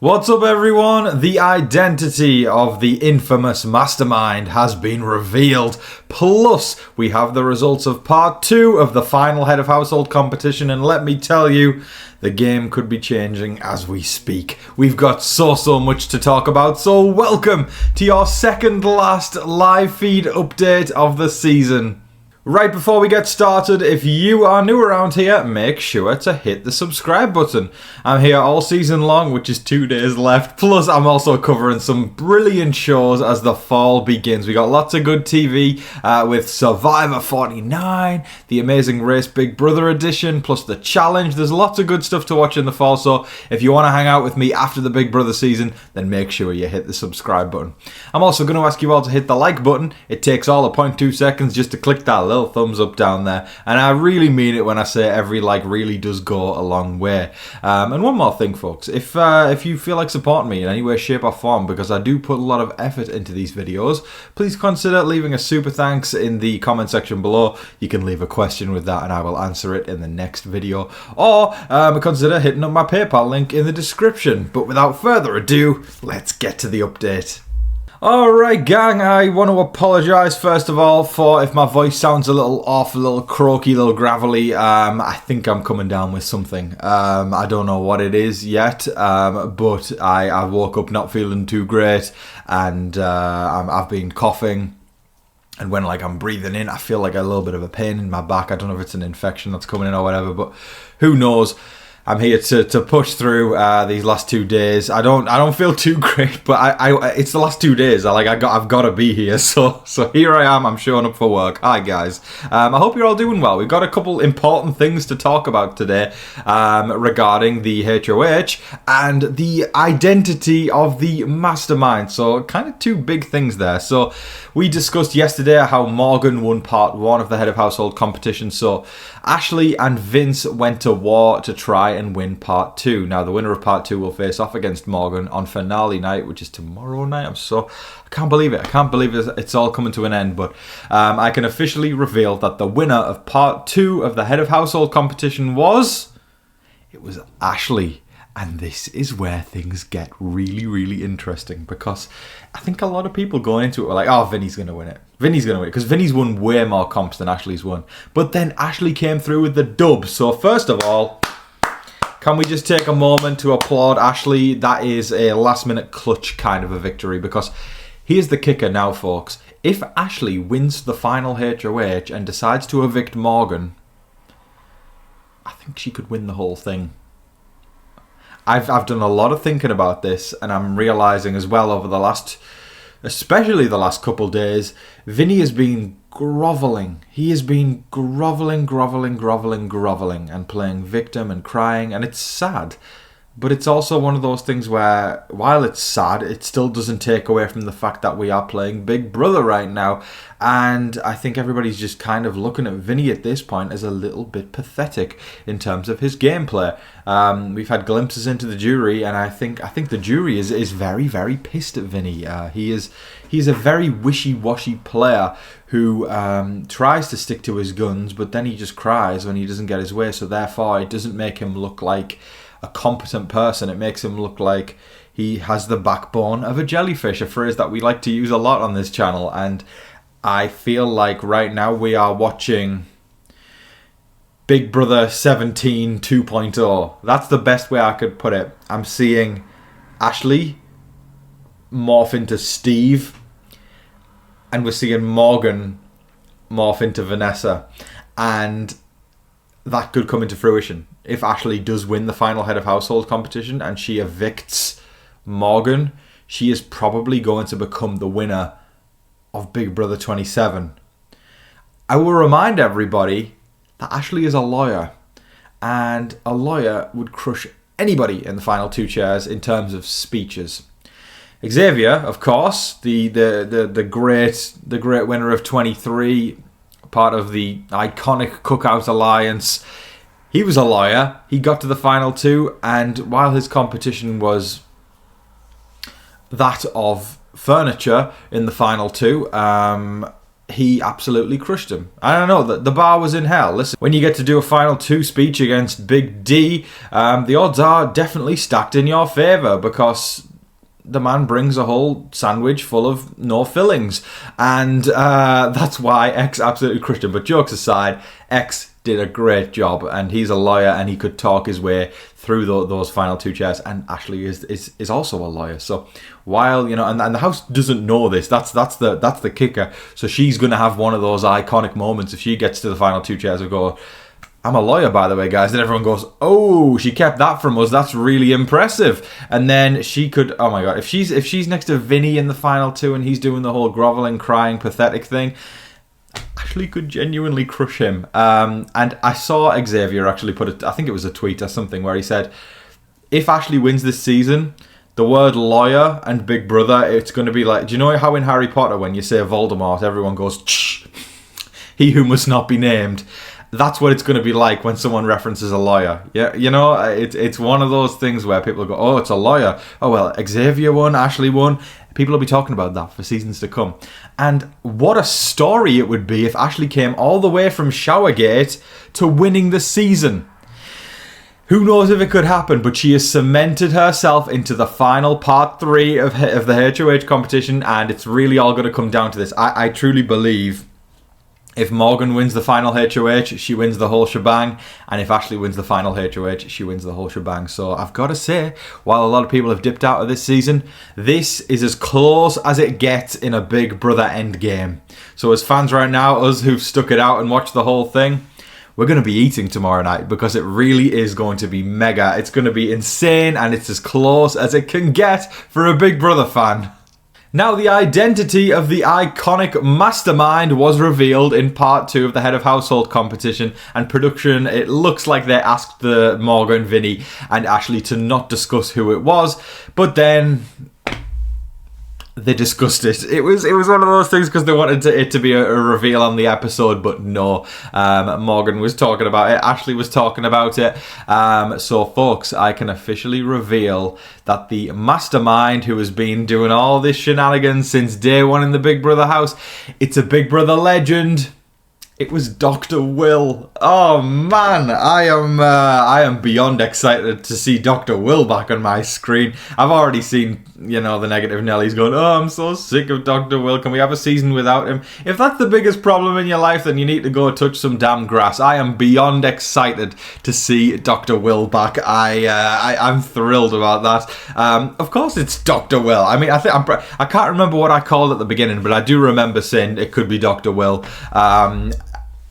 What's up, everyone? The identity of the infamous Mastermind has been revealed. Plus, we have the results of part 2 of the final head of household competition, and let me tell you, the game could be changing as we speak. We've got so much to talk about, so welcome to your second last live feed update of the season. Right before we get started, if you are new around here, make sure to hit the subscribe button. I'm here all season long, which is 2 days left. Plus, I'm also covering some brilliant shows as the fall begins. We got lots of good TV with Survivor 49, The Amazing Race Big Brother edition, plus The Challenge. There's lots of good stuff to watch in the fall, so if you want to hang out with me after the Big Brother season, then make sure you hit the subscribe button. I'm also going to ask you all to hit the like button. It takes all of 0.2 seconds just to click that little thumbs up down there, and I really mean it when I say every like really does go a long way. And one more thing, folks, if you feel like supporting me in any way, shape or form, because I do put a lot of effort into these videos, please consider leaving a super thanks in the comment section below. You can leave a question with that and I will answer it in the next video, or consider hitting up my PayPal link in the description. But without further ado, let's get to the update. Alright, gang, I want to apologise first of all for if my voice sounds a little off, a little croaky, a little gravelly. I think I'm coming down with something. I don't know what it is yet, but I woke up not feeling too great, and I've been coughing. And when I'm breathing in, I feel like a little bit of a pain in my back. I don't know if it's an infection that's coming in or whatever, but who knows. I'm here to push through these last 2 days. I don't feel too great, but it's the last 2 days. I've got to be here. So here I am. I'm showing up for work. Hi guys. I hope you're all doing well. We've got a couple important things to talk about today regarding the HOH and the identity of the Mastermind. So kind of two big things there. So we discussed yesterday how Morgan won part 1 of the head of household competition. So Ashley and Vince went to war to try and win part 2. Now, the winner of part 2 will face off against Morgan on finale night, which is tomorrow night. I can't believe it. I can't believe it's all coming to an end. But I can officially reveal that the winner of part 2 of the head of household competition was Ashley. And this is where things get really interesting, because I think a lot of people going into it were like, oh, Vinny's going to win it. Vinny's going to win it, because Vinny's won way more comps than Ashley's won. But then Ashley came through with the dub. So first of all, can we just take a moment to applaud Ashley? That is a last minute clutch kind of a victory, because here's the kicker now, folks. If Ashley wins the final HOH and decides to evict Morgan, I think she could win the whole thing. I've done a lot of thinking about this, and I'm realising as well over especially the last couple of days, Vinny has been grovelling. He has been grovelling and playing victim and crying, and it's sad. But it's also one of those things where, while it's sad, it still doesn't take away from the fact that we are playing Big Brother right now. And I think everybody's just kind of looking at Vinny at this point as a little bit pathetic in terms of his gameplay. We've had glimpses into the jury, and I think the jury is very pissed at Vinny. He's a very wishy-washy player who tries to stick to his guns, but then he just cries when he doesn't get his way. So therefore, it doesn't make him look like a competent person. It makes him look like he has the backbone of a jellyfish, a phrase that we like to use a lot on this channel. And I feel like right now we are watching Big Brother 17 2.0. That's the best way I could put it. I'm seeing Ashley morph into Steve, and we're seeing Morgan morph into Vanessa, and that could come into fruition. If Ashley does win the final head of household competition and she evicts Morgan, she is probably going to become the winner of Big Brother 27. I will remind everybody that Ashley is a lawyer, and a lawyer would crush anybody in the final 2 chairs in terms of speeches. Xavier, of course, the great winner of 23, part of the iconic Cookout Alliance. He was a lawyer. He got to the final 2, and while his competition was that of furniture in the final 2, he absolutely crushed him. I don't know, the bar was in hell. Listen, when you get to do a final 2 speech against Big D, the odds are definitely stacked in your favour, because the man brings a whole sandwich full of no fillings, and that's why X absolutely crushed him. But jokes aside, X did a great job, and he's a lawyer, and he could talk his way through those final 2 chairs. And Ashley is also a lawyer, so while and the house doesn't know this, that's the kicker. So she's going to have one of those iconic moments if she gets to the final 2 chairs of go, I'm a lawyer, by the way, guys. Then everyone goes, oh, she kept that from us. That's really impressive. And then she could, oh my God, if she's next to Vinny in the final 2 and he's doing the whole groveling, crying, pathetic thing, Ashley could genuinely crush him. And I saw Xavier actually put it, I think it was a tweet or something, where he said, if Ashley wins this season, the word lawyer and Big Brother, it's going to be like, do you know how in Harry Potter when you say Voldemort, everyone goes, Shh, he who must not be named? That's what it's going to be like when someone references a lawyer. Yeah, it's one of those things where people go, oh, it's a lawyer. Oh, well, Xavier won, Ashley won. People will be talking about that for seasons to come. And what a story it would be if Ashley came all the way from Showergate to winning the season. Who knows if it could happen, but she has cemented herself into the final part 3 of the HOH competition, and it's really all going to come down to this. I truly believe if Morgan wins the final HOH, she wins the whole shebang. And if Ashley wins the final HOH, she wins the whole shebang. So I've got to say, while a lot of people have dipped out of this season, this is as close as it gets in a Big Brother endgame. So as fans right now, us who've stuck it out and watched the whole thing, we're going to be eating tomorrow night, because it really is going to be mega. It's going to be insane, and it's as close as it can get for a Big Brother fan. Now, the identity of the iconic Mastermind was revealed in part 2 of the Head of Household competition, and production, it looks like they asked the Morgan, Vinny and Ashley to not discuss who it was, but then they discussed it. It was one of those things because they wanted it to be a reveal on the episode, but no. Morgan was talking about it. Ashley was talking about it. So, folks, I can officially reveal that the Mastermind, who has been doing all this shenanigans since day 1 in the Big Brother house, it's a Big Brother legend. It was Dr. Will. Oh man, I am beyond excited to see Dr. Will back on my screen. I've already seen, the negative Nellies going, oh, I'm so sick of Dr. Will. Can we have a season without him? If that's the biggest problem in your life, then you need to go touch some damn grass. I am beyond excited to see Dr. Will back. I'm thrilled about that. Of course, it's Dr. Will. I mean, I can't remember what I called at the beginning, but I do remember saying it could be Dr. Will.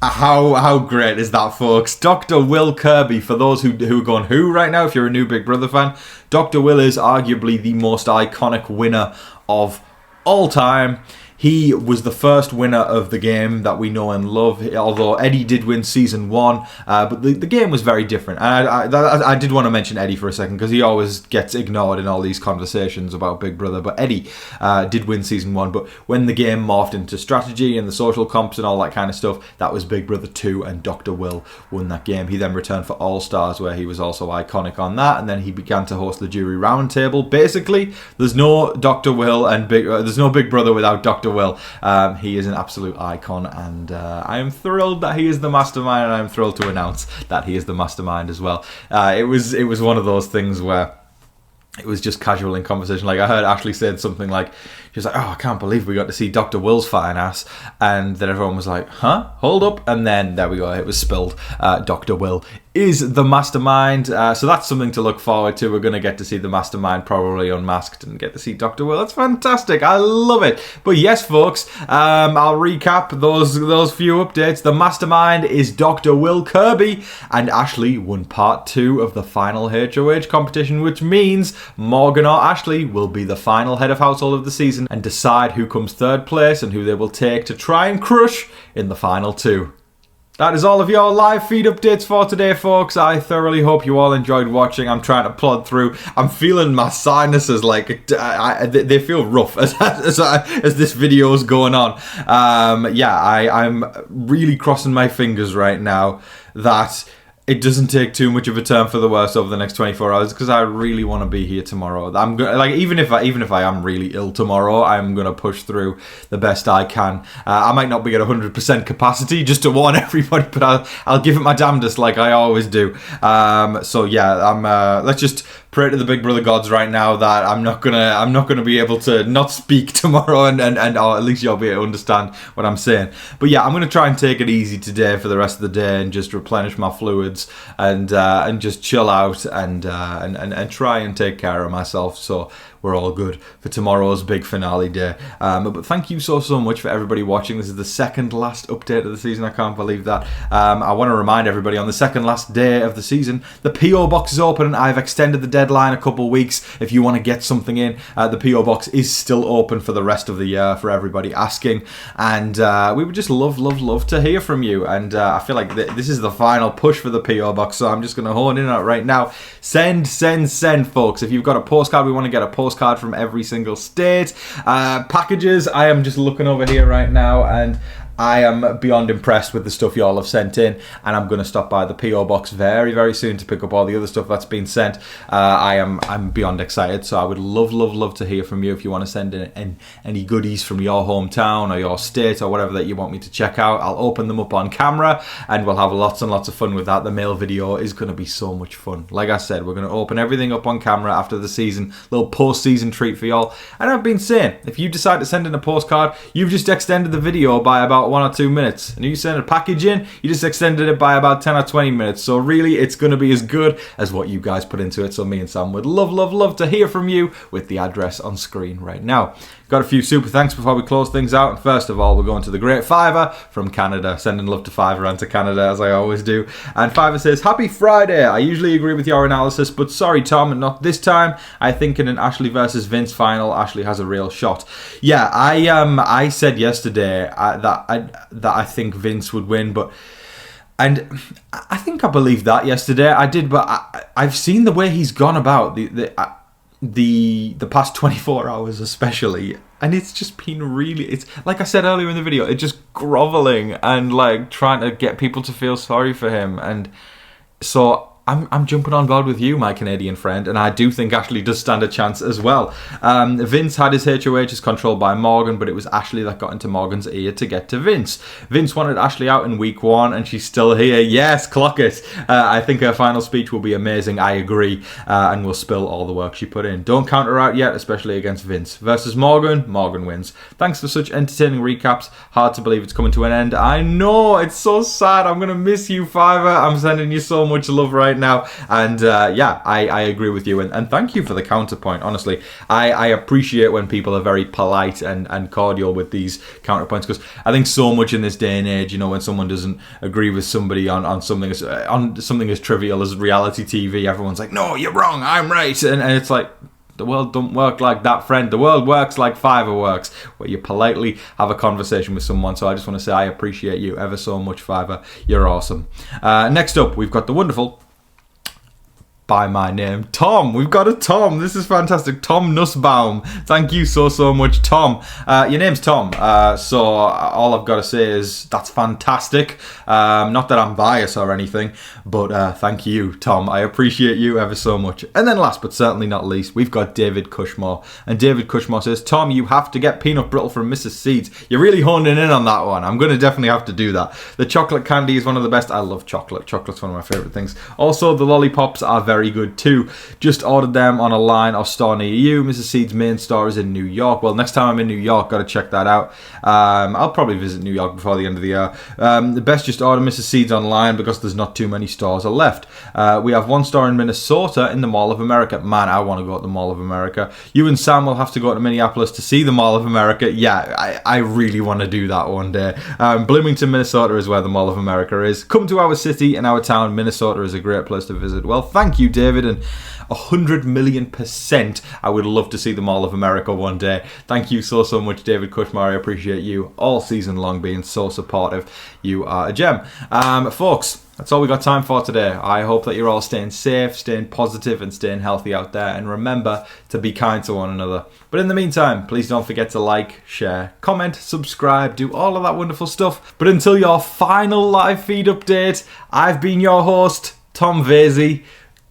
How great is that, folks? Dr. Will Kirby, for those who are going, who right now, if you're a new Big Brother fan, Dr. Will is arguably the most iconic winner of all time. He was the first winner of the game that we know and love, although Eddie did win season 1, but the game was very different. And I did want to mention Eddie for a second, because he always gets ignored in all these conversations about Big Brother, but Eddie did win season 1, but when the game morphed into strategy and the social comps and all that kind of stuff, that was Big Brother 2, and Dr. Will won that game. He then returned for All Stars, where he was also iconic on that, and then he began to host the jury roundtable. Basically, there's no Dr. Will and there's no Big Brother without Dr. Will. He is an absolute icon, and I am thrilled that he is the Mastermind, and I am thrilled to announce that he is the Mastermind as well. It was one of those things where it was just casual in conversation. Like, I heard Ashley said something like, she was like, oh, I can't believe we got to see Dr. Will's fine ass. And then everyone was like, huh? Hold up. And then there we go. It was spilled. Dr. Will is the Mastermind. So that's something to look forward to. We're going to get to see the Mastermind probably unmasked and get to see Dr. Will. That's fantastic. I love it. But yes, folks, I'll recap those few updates. The Mastermind is Dr. Will Kirby, and Ashley won part 2 of the final HOH competition, which means Morgan or Ashley will be the final head of household of the season and decide who comes 3rd place and who they will take to try and crush in the final 2. That is all of your live feed updates for today, folks. I thoroughly hope you all enjoyed watching. I'm trying to plod through. I'm feeling my sinuses like they feel rough as this video is going on. I'm really crossing my fingers right now that it doesn't take too much of a turn for the worse over the next 24 hours, because I really want to be here tomorrow. I'm gonna, like, even if I am really ill tomorrow, I'm gonna push through the best I can. I might not be at 100% capacity, just to warn everybody, but I'll give it my damnedest, like I always do. So yeah, let's just pray to the big brother gods right now that I'm not gonna be able to not speak tomorrow, and or at least you'll be able to understand what I'm saying. But yeah, I'm gonna try and take it easy today for the rest of the day and just replenish my fluids and just chill out and try and take care of myself, so we're all good for tomorrow's big finale day. But thank you so much for everybody watching. This is the second last update of the season. I can't believe that. I want to remind everybody, on the second last day of the season, the PO box is open, and I've extended the deadline a couple weeks. If you want to get something in, the PO box is still open for the rest of the year for everybody asking, and we would just love to hear from you. And I feel like this is the final push for the PO box, so I'm just going to hone in on it right now. Send, folks. If you've got a postcard, we want to get a postcard from every single state. Packages, I am just looking over here right now, and I am beyond impressed with the stuff y'all have sent in, and I'm going to stop by the PO box very soon to pick up all the other stuff that's been sent. I'm beyond excited, so I would love to hear from you. If you want to send in any goodies from your hometown or your state or whatever that you want me to check out, I'll open them up on camera and we'll have lots and lots of fun with that. The mail video is going to be so much fun. Like I said, we're going to open everything up on camera after the season, little post-season treat for y'all. And I've been saying, if you decide to send in a postcard, you've just extended the video by about 1 or 2 minutes, and you send a package in, you just extended it by about 10 or 20 minutes. So really, it's going to be as good as what you guys put into it. So me and Sam would love to hear from you with the address on screen right now. Got a few super thanks before we close things out. And first of all, we're going to the great Fiverr from Canada. Sending love to Fiverr and to Canada, as I always do. And Fiverr says, "Happy Friday. I usually agree with your analysis, but sorry, Tom, not this time. I think in an Ashley versus Vince final, Ashley has a real shot." Yeah, I said yesterday that I think Vince would win, and I think I believed that yesterday. I did, but I've seen the way he's gone about the past 24 hours especially, and it's just been it's like I said earlier in the video, it's just groveling and like trying to get people to feel sorry for him. And so I'm jumping on board with you, my Canadian friend, and I do think Ashley does stand a chance as well. Vince had his HOHs controlled by Morgan, but it was Ashley that got into Morgan's ear to get to Vince. Vince wanted Ashley out in week 1, and she's still here. Yes, clock it. I think her final speech will be amazing. I agree, and will spill all the work she put in. Don't count her out yet, especially against Vince. Versus Morgan, Morgan wins. Thanks for such entertaining recaps. Hard to believe it's coming to an end. I know, it's so sad. I'm going to miss you, Fiverr. I'm sending you so much love right now, and yeah, I agree with you, and thank you for the counterpoint. Honestly, I appreciate when people are very polite and cordial with these counterpoints, because I think so much in this day and age, you know, when someone doesn't agree with somebody on something as trivial as reality TV, everyone's like, "No, you're wrong, I'm right," and it's like, the world don't work like that, friend. The world works like Fiverr works, where you politely have a conversation with someone. So I just want to say I appreciate you ever so much, Fiverr. You're awesome. Next up, we've got the wonderful, by my name, Tom. We've got a Tom. This is fantastic. Tom Nussbaum. Thank you so much, Tom. Your name's Tom. So all I've got to say is that's fantastic. Not that I'm biased or anything, but thank you, Tom. I appreciate you ever so much. And then last but certainly not least, we've got David Cushmore. And David Cushmore says, "Tom, you have to get peanut brittle from Mrs. Seeds." You're really honing in on that one. I'm going to definitely have to do that. The chocolate candy is one of the best. I love chocolate. Chocolate's one of my favourite things. Also, the lollipops are very good too. Just ordered them on a line or store near you. Mrs. Seed's main store is in New York. Well, next time I'm in New York, got to check that out. I'll probably visit New York before the end of the year. The best, just order Mrs. Seed's online because there's not too many stores are left. We have one store in Minnesota in the Mall of America. Man, I want to go to the Mall of America. You and Sam will have to go to Minneapolis to see the Mall of America. Yeah, I really want to do that one day. Bloomington, Minnesota is where the Mall of America is. Come to our city and our town. Minnesota is a great place to visit. Well, thank you, David, and 100,000,000% I would love to see the Mall of America one day. Thank you so much, David Cushmore. I appreciate you all season long being so supportive. You are a gem. Folks, that's all we got time for today. I hope that you're all staying safe, staying positive, and staying healthy out there. And remember to be kind to one another. But in the meantime, please don't forget to like, share, comment, subscribe, do all of that wonderful stuff. But until your final live feed update, I've been your host, Tom Vasey,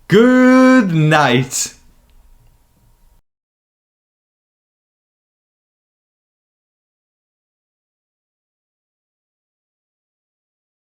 good night.